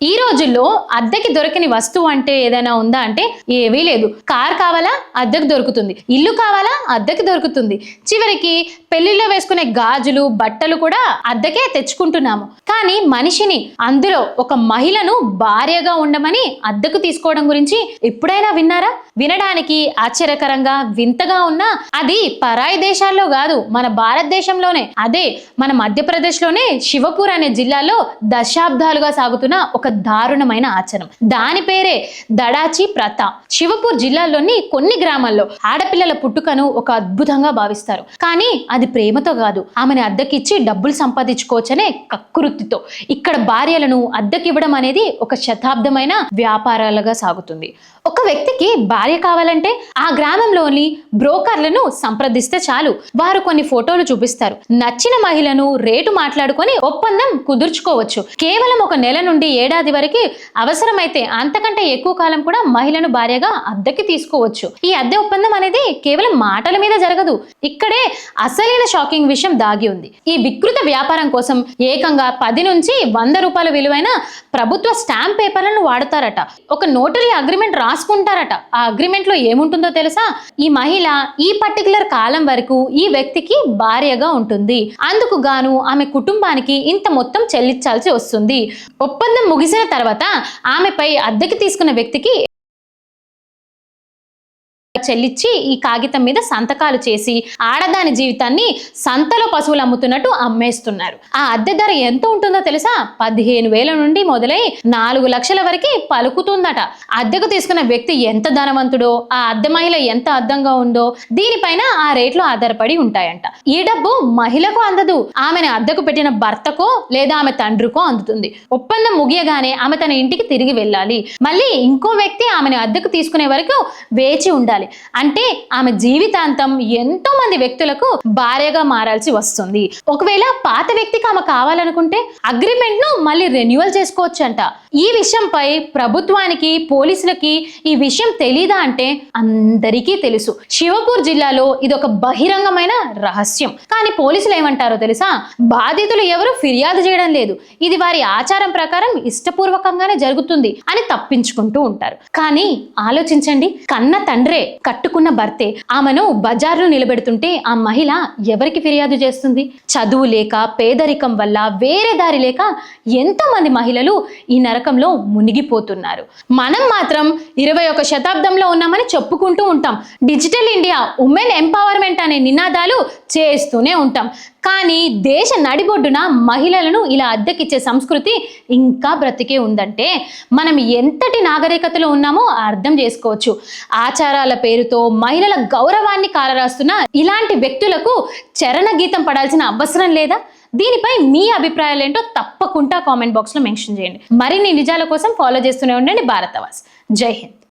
ఈ రోజుల్లో అద్దెకి దొరకని వస్తువు అంటే ఏదైనా ఉందా అంటే ఏమీ లేదు. కార్ కావాలా అద్దెకు దొరుకుతుంది, ఇల్లు కావాలా అద్దెకి దొరుకుతుంది, చివరికి పెళ్లిలో వేసుకునే గాజులు బట్టలు కూడా అద్దెకే తెచ్చుకుంటున్నాము. కానీ మనిషిని, అందులో ఒక మహిళను భార్యగా ఉండమని అద్దెకు తీసుకోవడం గురించి ఎప్పుడైనా విన్నారా? వినడానికి ఆశ్చర్యకరంగా వింతగా ఉన్నా అది పరాయి దేశాల్లో కాదు, మన భారతదేశంలోనే, అదే మన మధ్యప్రదేశ్లోనే శివపూర్ అనే జిల్లాలో దశాబ్దాలుగా సాగుతున్న ఒక దారుణమైన ఆచరణ. దాని పేరే దడాచి ప్రథ. శివపూర్ జిల్లాలోని కొన్ని గ్రామాల్లో ఆడపిల్లల పుట్టుకను ఒక అద్భుతంగా భావిస్తారు. కానీ అది ప్రేమతో కాదు, ఆమెను అద్దెకిచ్చి డబ్బులు సంపాదించుకోవచ్చనే కక్కురుత్తితో. ఇక్కడ భార్యలను అద్దెకివ్వడం అనేది ఒక శతాబ్దమైన వ్యాపారాలుగా సాగుతుంది. ఒక వ్యక్తికి భార్య కావాలంటే ఆ గ్రామంలోని బ్రోకర్లను సంప్రదిస్తే చాలు. వారు కొన్ని ఫోటోలు చూపిస్తారు. నచ్చిన మహిళను రేటు మాట్లాడుకొని ఒప్పందం కుదుర్చుకోవచ్చు. కేవలం ఒక నెల నుండి ఏడాది వరకు, అవసరమైతే అంతకంటే ఎక్కువ కాలం కూడా మహిళను భార్యగా అద్దెకి తీసుకోవచ్చు. ఈ అద్దె ఒప్పందం అనేది కేవలం మాటల మీద జరగదు. ఇక్కడే అసలైన షాకింగ్ విషయం దాగి ఉంది. ఈ వికృత వ్యాపారం కోసం ఏకంగా 10 నుంచి 100 రూపాయల విలువైన ప్రభుత్వ స్టాంప్ పేపర్లను వాడతారట. ఒక నోటరీ అగ్రిమెంట్ రాసుకుంటారట. ఆ అగ్రిమెంట్ లో ఏముంటుందో తెలుసా? ఈ మహిళ ఈ పర్టికులర్ కాలం వరకు ఈ వ్యక్తికి భార్యగా ఉంటుంది, అందుకు గాను ఆమె కుటుంబానికి ఇంత మొత్తం చెల్లించాల్సి వస్తుంది. ఒప్పందం ముగిసిన తర్వాత ఆమెపై అద్దెకి తీసుకున్న వ్యక్తికి చెల్లించి ఈ కాగితం మీద సంతకాలు చేసి ఆడదాని జీవితాన్ని సంతలో పశువులు అమ్ముతున్నట్టు అమ్మేస్తున్నారు. ఆ అద్దె ధర ఎంత ఉంటుందో తెలుసా? 15,000 నుండి మొదలై 4 లక్షల వరకు పలుకుతుందట. అద్దెకు తీసుకున్న వ్యక్తి ఎంత ధనవంతుడో, ఆ అద్దె మహిళ ఎంత అద్దంగా ఉందో దీనిపైన ఆ రేట్లు ఆధారపడి ఉంటాయంట. ఈ డబ్బు మహిళకు అందదు, ఆమెను అద్దెకు పెట్టిన భర్తకో లేదా ఆమె తండ్రికో అందుతుంది. ఒప్పందం ముగియగానే ఆమె తన ఇంటికి తిరిగి వెళ్ళాలి. మళ్ళీ ఇంకో వ్యక్తి ఆమెను అద్దెకు తీసుకునే వరకు వేచి ఉండాలి. అంటే ఆమె జీవితాంతం ఎంతో మంది వ్యక్తులకు భార్యగా మారాల్సి వస్తుంది. ఒకవేళ పాత వ్యక్తికి ఆమె కావాలనుకుంటే అగ్రిమెంట్ ను మళ్ళీ రెన్యువల్ చేసుకోవచ్చు అంట. ఈ విషయంపై ప్రభుత్వానికి, పోలీసులకి ఈ విషయం తెలీదా అంటే అందరికీ తెలుసు. శివపూర్ జిల్లాలో ఇది ఒక బహిరంగమైన రహస్యం. కానీ పోలీసులు ఏమంటారో తెలుసా? బాధితులు ఎవరు ఫిర్యాదు చేయడం లేదు, ఇది వారి ఆచారం ప్రకారం ఇష్టపూర్వకంగానే జరుగుతుంది అని తప్పించుకుంటూ ఉంటారు. కానీ ఆలోచించండి, కన్న తండ్రే, కట్టుకున్న భర్తే ఆమెను బజార్లో నిలబెడుతుంటే ఆ మహిళ ఎవరికి ఫిర్యాదు చేస్తుంది? చదువు లేక, పేదరికం వల్ల వేరే దారి లేక ఎంతో మంది మహిళలు ఈ నరకంలో మునిగిపోతున్నారు. మనం మాత్రం 21వ శతాబ్దంలో ఉన్నామని చెప్పుకుంటూ ఉంటాం. డిజిటల్ ఇండియా, ఉమెన్ ఎంపవర్మెంట్ అనే నినాదాలు చేస్తూనే ఉంటాం. కానీ దేశ నడిబొడ్డున మహిళలను ఇలా అద్దెకిచ్చే సంస్కృతి ఇంకా బ్రతికే ఉందంటే మనం ఎంతటి నాగరికతలో ఉన్నామో అర్థం చేసుకోవచ్చు. ఆచారాల పేరుతో మహిళల గౌరవాన్ని కాలరాస్తున్న ఇలాంటి వ్యక్తులకు చరణ గీతం పడాల్సిన అవసరం లేదా? దీనిపై మీ అభిప్రాయాలు ఏంటో తప్పకుండా కామెంట్ బాక్స్లో మెన్షన్ చేయండి. మరిన్ని నిజాల కోసం ఫాలో చేస్తూనే ఉండండి భారతవాస్. జై హింద్.